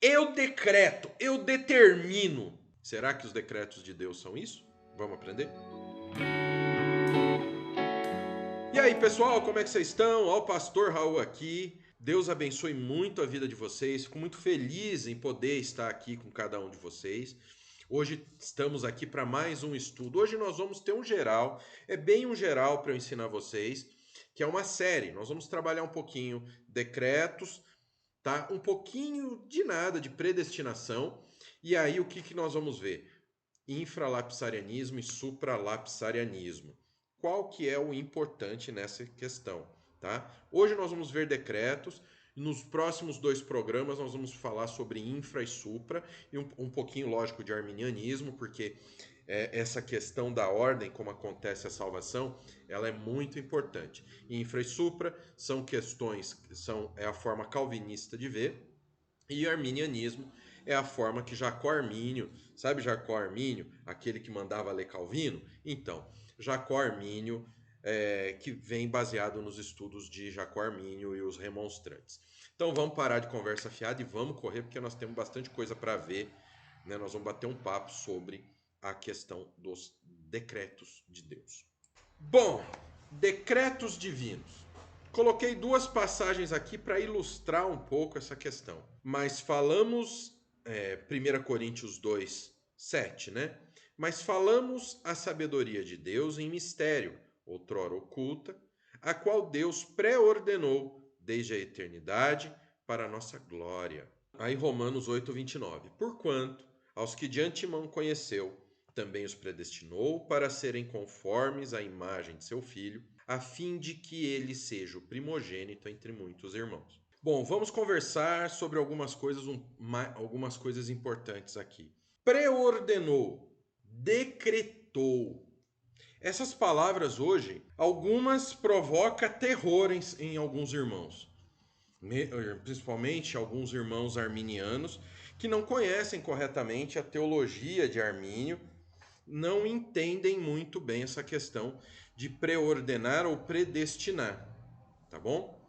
Eu decreto, eu determino. Será que os decretos de Deus são isso? Vamos aprender? E aí, pessoal, como é que vocês estão? Ó, o pastor Raul aqui. Deus abençoe muito a vida de vocês. Fico muito feliz em poder estar aqui com cada um de vocês. Hoje estamos aqui para mais um estudo. Hoje nós vamos ter um geral, é bem um geral para eu ensinar vocês, que é uma série. Nós vamos trabalhar um pouquinho decretos, tá? Um pouquinho de nada, de predestinação. E aí o que nós vamos ver? Infralapsarianismo e supralapsarianismo. Qual que é o importante nessa questão, tá? Hoje nós vamos ver decretos. Nos próximos dois programas nós vamos falar sobre infra e supra e um pouquinho, lógico, de arminianismo, porque essa questão da ordem, como acontece a salvação, ela é muito importante. Infra e supra são questões, é a forma calvinista de ver, e arminianismo é a forma que Jacó Armínio, sabe Jacó Armínio, aquele que mandava ler Calvino? Então, Jacó Armínio, que vem baseado nos estudos de Jacó Armínio e os remonstrantes. Então vamos parar de conversa fiada e vamos correr, porque nós temos bastante coisa para ver, né? Nós vamos bater um papo sobre a questão dos decretos de Deus. Bom, decretos divinos. Coloquei duas passagens aqui para ilustrar um pouco essa questão. Mas falamos, 1 Coríntios 2, 7, né? Mas falamos a sabedoria de Deus em mistério, outrora oculta, a qual Deus pré-ordenou desde a eternidade para a nossa glória. Aí Romanos 8, 29. Porquanto, aos que de antemão conheceu, também os predestinou para serem conformes à imagem de seu Filho, a fim de que ele seja o primogênito entre muitos irmãos. Bom, vamos conversar sobre algumas coisas importantes aqui. Preordenou, decretou. Essas palavras hoje, algumas provocam terror em alguns irmãos. Principalmente alguns irmãos arminianos que não conhecem corretamente a teologia de Armínio, não entendem muito bem essa questão de preordenar ou predestinar, tá bom?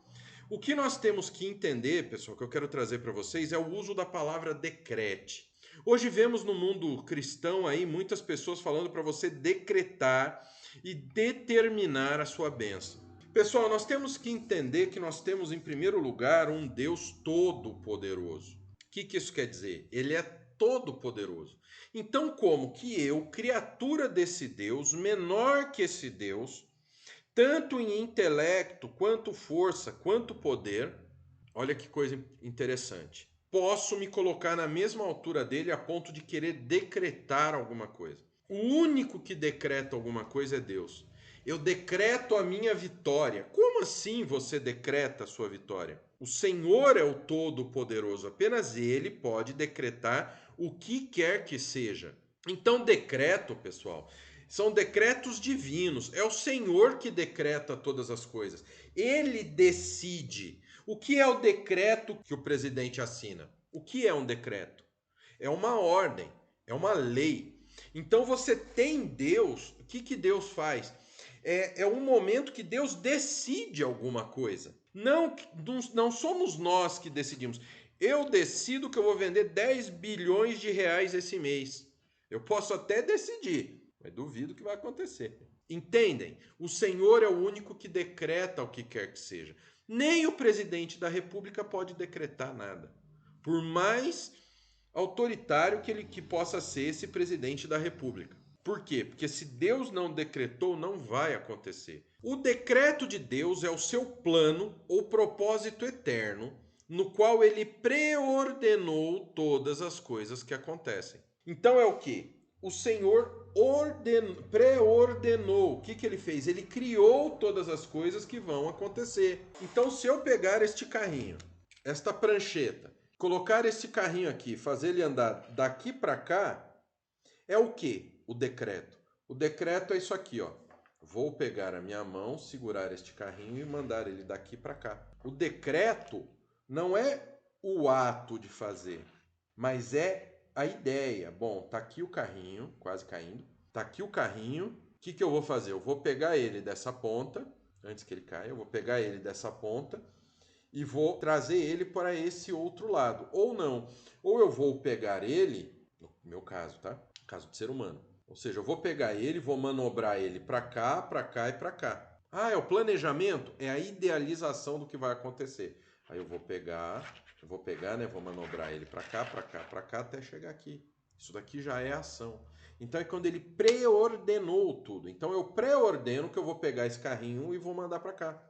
O que nós temos que entender, pessoal, que eu quero trazer para vocês é o uso da palavra decrete. Hoje vemos no mundo cristão aí muitas pessoas falando para você decretar e determinar a sua bênção. Pessoal, nós temos que entender que nós temos em primeiro lugar um Deus todo-poderoso. O que isso quer dizer? Ele é todo-poderoso. Então, como que eu, criatura desse Deus, menor que esse Deus, tanto em intelecto, quanto força, quanto poder, olha que coisa interessante, posso me colocar na mesma altura dele a ponto de querer decretar alguma coisa. O único que decreta alguma coisa é Deus. Eu decreto a minha vitória. Como assim você decreta a sua vitória? O Senhor é o Todo-Poderoso. Apenas Ele pode decretar o que quer que seja. Então, decreto, pessoal, são decretos divinos. É o Senhor que decreta todas as coisas. Ele decide. O que é o decreto que o presidente assina? O que é um decreto? É uma ordem, é uma lei. Então você tem Deus, o que Deus faz? É um momento que Deus decide alguma coisa. Não somos nós que decidimos. Eu decido que eu vou vender 10 bilhões de reais esse mês. Eu posso até decidir, mas duvido que vai acontecer. Entendem? O Senhor é o único que decreta o que quer que seja. Nem o presidente da República pode decretar nada. Por mais autoritário que possa ser esse presidente da República. Por quê? Porque se Deus não decretou, não vai acontecer. O decreto de Deus é o seu plano ou propósito eterno, no qual ele preordenou todas as coisas que acontecem. Então é o que? O Senhor preordenou. O que ele fez? Ele criou todas as coisas que vão acontecer. Então, se eu pegar este carrinho, esta prancheta, colocar esse carrinho aqui, fazer ele andar daqui para cá, é o que? O decreto. O decreto é isso aqui, ó. Vou pegar a minha mão, segurar este carrinho e mandar ele daqui para cá. O decreto não é o ato de fazer, mas é a ideia. Bom, tá aqui o carrinho, quase caindo. Tá aqui o carrinho. O que eu vou fazer? Eu vou pegar ele dessa ponta, antes que ele caia, eu vou pegar ele dessa ponta e vou trazer ele para esse outro lado. Ou não. Ou eu vou pegar ele, no meu caso, tá? No caso de ser humano. Ou seja, eu vou pegar ele, vou manobrar ele para cá e para cá. Ah, é o planejamento? É a idealização do que vai acontecer. Aí eu vou pegar, né? Vou manobrar ele para cá, até chegar aqui. Isso daqui já é ação. Então é quando ele preordenou tudo. Então eu pré-ordeno que eu vou pegar esse carrinho e vou mandar para cá.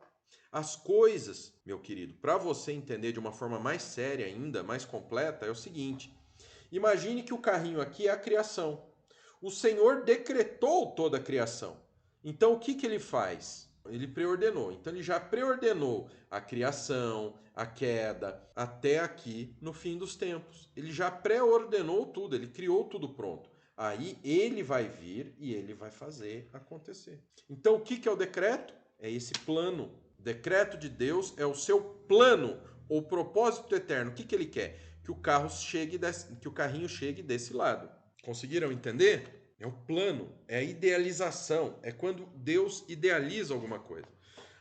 As coisas, meu querido, para você entender de uma forma mais séria ainda, mais completa, é o seguinte. Imagine que o carrinho aqui é a criação. O Senhor decretou toda a criação. Então o que, que ele faz? Ele preordenou. Então ele já preordenou a criação, a queda, até aqui no fim dos tempos. Ele já pré-ordenou tudo, ele criou tudo pronto. Aí ele vai vir e ele vai fazer acontecer. Então o que, que é o decreto? É esse plano. O decreto de Deus é o seu plano ou propósito eterno. O que, que ele quer? Que o carrinho chegue desse lado. Conseguiram entender? É o plano, é a idealização, é quando Deus idealiza alguma coisa.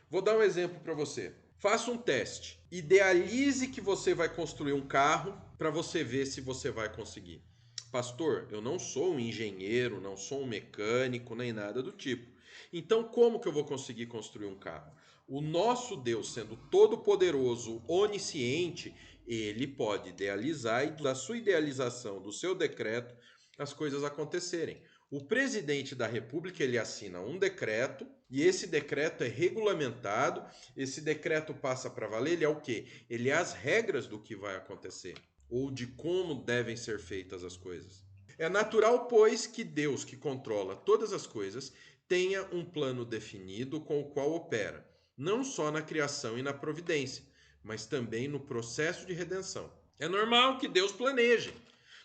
Vou dar um exemplo para você. Faça um teste. Idealize que você vai construir um carro para você ver se você vai conseguir. Pastor, eu não sou um engenheiro, não sou um mecânico, nem nada do tipo. Então, como que eu vou conseguir construir um carro? O nosso Deus, sendo todo-poderoso, onisciente, ele pode idealizar e da sua idealização, do seu decreto, as coisas acontecerem. O presidente da República, ele assina um decreto e esse decreto é regulamentado, esse decreto passa para valer, ele é o quê? Ele é as regras do que vai acontecer ou de como devem ser feitas as coisas. É natural, pois, que Deus, que controla todas as coisas, tenha um plano definido com o qual opera, não só na criação e na providência, mas também no processo de redenção. É normal que Deus planeje.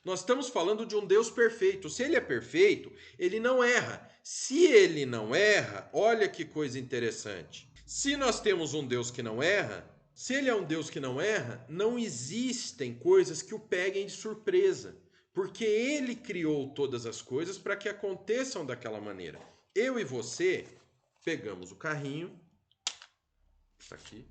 Nós estamos falando de um Deus perfeito. Se ele é perfeito, ele não erra. Se ele não erra, olha que coisa interessante. Se nós temos um Deus que não erra, se ele é um Deus que não erra, não existem coisas que o peguem de surpresa, porque ele criou todas as coisas para que aconteçam daquela maneira. Eu e você pegamos o carrinho, está aqui,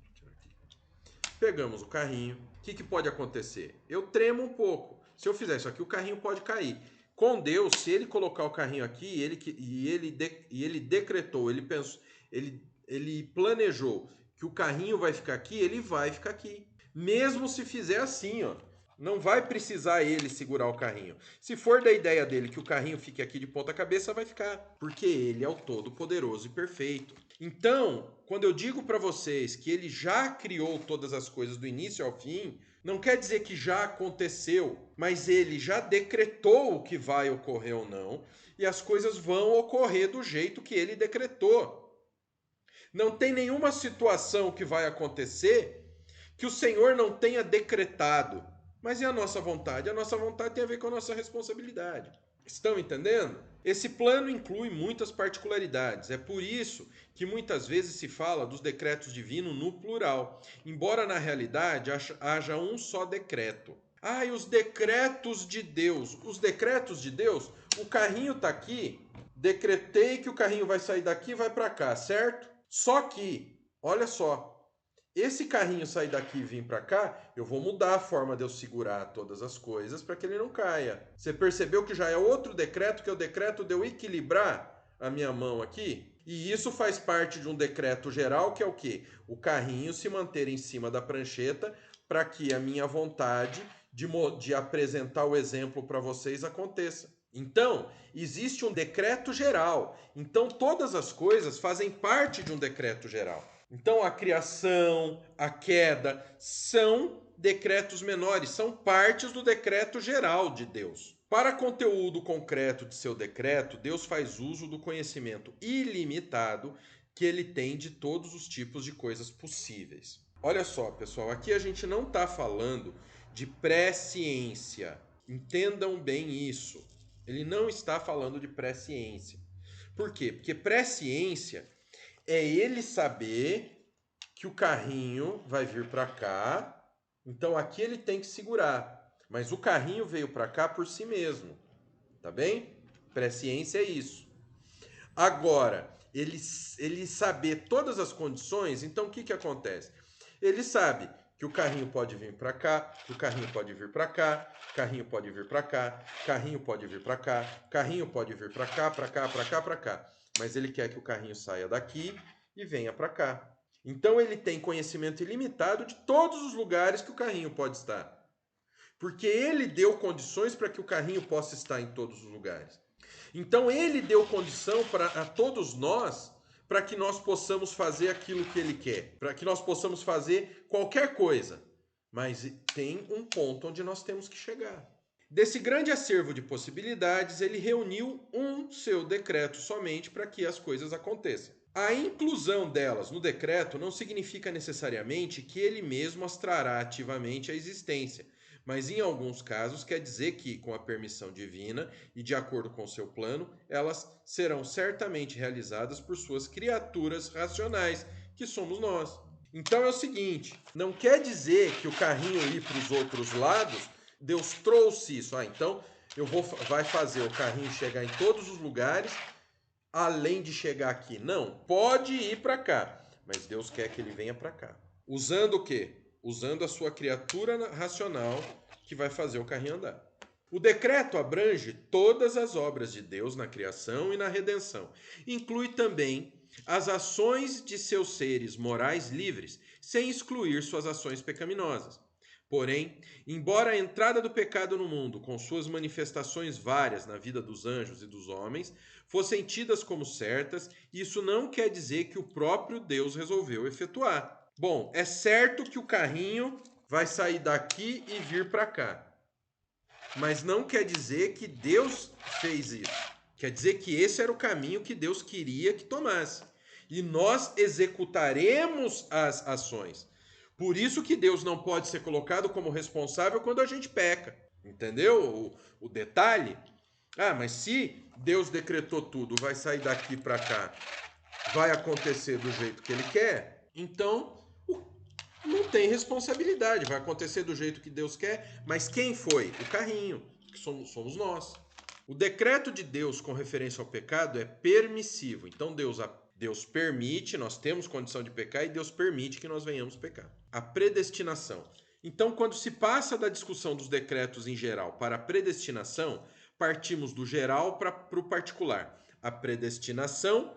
pegamos o carrinho. O que pode acontecer? Eu tremo um pouco. Se eu fizer isso aqui, o carrinho pode cair. Com Deus, se ele colocar o carrinho aqui ele decretou, ele pensou, ele planejou que o carrinho vai ficar aqui, ele vai ficar aqui. Mesmo se fizer assim, ó, não vai precisar ele segurar o carrinho. Se for da ideia dele que o carrinho fique aqui de ponta cabeça, vai ficar, porque ele é o todo-poderoso e perfeito. Então, quando eu digo para vocês que ele já criou todas as coisas do início ao fim, não quer dizer que já aconteceu, mas ele já decretou o que vai ocorrer ou não, e as coisas vão ocorrer do jeito que ele decretou. Não tem nenhuma situação que vai acontecer que o Senhor não tenha decretado. Mas e a nossa vontade? A nossa vontade tem a ver com a nossa responsabilidade. Estão entendendo? Esse plano inclui muitas particularidades. É por isso que muitas vezes se fala dos decretos divinos no plural, embora na realidade haja um só decreto. Ah, e os decretos de Deus. Os decretos de Deus, o carrinho está aqui, decretei que o carrinho vai sair daqui e vai para cá, certo? Só que, olha só, esse carrinho sair daqui e vir para cá, eu vou mudar a forma de eu segurar todas as coisas para que ele não caia. Você percebeu que já é outro decreto, que é o decreto de eu equilibrar a minha mão aqui? E isso faz parte de um decreto geral, que é o quê? O carrinho se manter em cima da prancheta para que a minha vontade de apresentar o exemplo para vocês aconteça. Então, existe um decreto geral. Então, todas as coisas fazem parte de um decreto geral. Então, a criação, a queda, são decretos menores, são partes do decreto geral de Deus. Para conteúdo concreto de seu decreto, Deus faz uso do conhecimento ilimitado que ele tem de todos os tipos de coisas possíveis. Olha só, pessoal, aqui a gente não está falando de presciência. Entendam bem isso. Ele não está falando de presciência. Por quê? Porque presciência é ele saber que o carrinho vai vir para cá, então aqui ele tem que segurar, mas o carrinho veio para cá por si mesmo, tá bem? Presciência é isso. Agora, ele saber todas as condições, então o que acontece? Ele sabe que o carrinho pode vir para cá, que o carrinho pode vir para cá, carrinho pode vir para cá, carrinho pode vir para cá, carrinho pode vir para cá, para cá, para cá, para cá. Mas ele quer que o carrinho saia daqui e venha para cá. Então ele tem conhecimento ilimitado de todos os lugares que o carrinho pode estar. Porque ele deu condições para que o carrinho possa estar em todos os lugares. Então ele deu condição a todos nós para que nós possamos fazer aquilo que ele quer, para que nós possamos fazer qualquer coisa. Mas tem um ponto onde nós temos que chegar. Desse grande acervo de possibilidades, ele reuniu um seu decreto somente para que as coisas aconteçam. A inclusão delas no decreto não significa necessariamente que ele mesmo as trará ativamente à existência, mas em alguns casos quer dizer que, com a permissão divina e de acordo com seu plano, elas serão certamente realizadas por suas criaturas racionais, que somos nós. Então é o seguinte, não quer dizer que o carrinho ir para os outros lados, Deus trouxe isso. Então vai fazer o carrinho chegar em todos os lugares, além de chegar aqui. Não, pode ir para cá, mas Deus quer que ele venha para cá. Usando o quê? Usando a sua criatura racional que vai fazer o carrinho andar. O decreto abrange todas as obras de Deus na criação e na redenção. Inclui também as ações de seus seres morais livres, sem excluir suas ações pecaminosas. Porém, embora a entrada do pecado no mundo, com suas manifestações várias na vida dos anjos e dos homens, fossem tidas como certas, isso não quer dizer que o próprio Deus resolveu efetuar. Bom, é certo que o carrinho vai sair daqui e vir para cá. Mas não quer dizer que Deus fez isso. Quer dizer que esse era o caminho que Deus queria que tomasse. E nós executaremos as ações. Por isso que Deus não pode ser colocado como responsável quando a gente peca. Entendeu o detalhe? Ah, mas se Deus decretou tudo, vai sair daqui para cá, vai acontecer do jeito que ele quer, então não tem responsabilidade, vai acontecer do jeito que Deus quer, mas quem foi? O carrinho, que somos nós. O decreto de Deus com referência ao pecado é permissivo, então Deus permite, nós temos condição de pecar e Deus permite que nós venhamos pecar. A predestinação. Então, quando se passa da discussão dos decretos em geral para a predestinação, partimos do geral para o particular. A predestinação,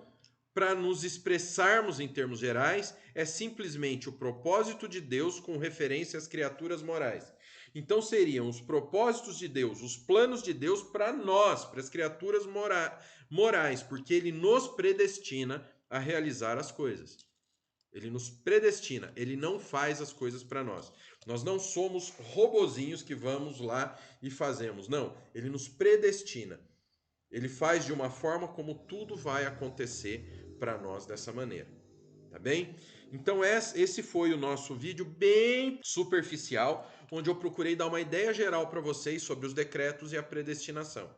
para nos expressarmos em termos gerais, é simplesmente o propósito de Deus com referência às criaturas morais. Então seriam os propósitos de Deus, os planos de Deus para nós, para as criaturas morais, porque ele nos predestina a realizar as coisas. Ele nos predestina, ele não faz as coisas para nós. Nós não somos robozinhos que vamos lá e fazemos. Não, ele nos predestina. Ele faz de uma forma como tudo vai acontecer para nós dessa maneira, tá bem? Então esse foi o nosso vídeo bem superficial, onde eu procurei dar uma ideia geral para vocês sobre os decretos e a predestinação.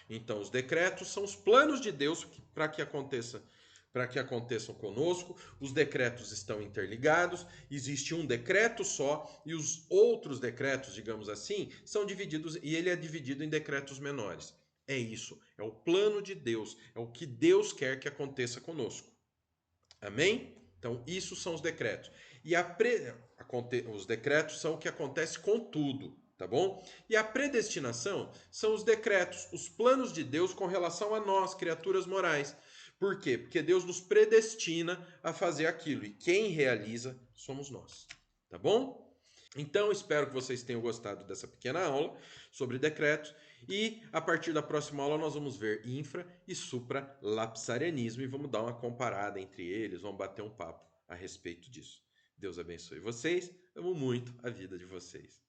Então os decretos são os planos de Deus para que aconteçam conosco. Os decretos estão interligados, existe um decreto só e os outros decretos, digamos assim, são divididos, e ele é dividido em decretos menores. É isso, é o plano de Deus, é o que Deus quer que aconteça conosco. Amém? Então, isso são os decretos. E os decretos são o que acontece com tudo, tá bom? E a predestinação são os decretos, os planos de Deus com relação a nós, criaturas morais. Por quê? Porque Deus nos predestina a fazer aquilo, e quem realiza somos nós, tá bom? Então, espero que vocês tenham gostado dessa pequena aula sobre decretos. E a partir da próxima aula nós vamos ver infra e supralapsarianismo e vamos dar uma comparada entre eles, vamos bater um papo a respeito disso. Deus abençoe vocês, amo muito a vida de vocês.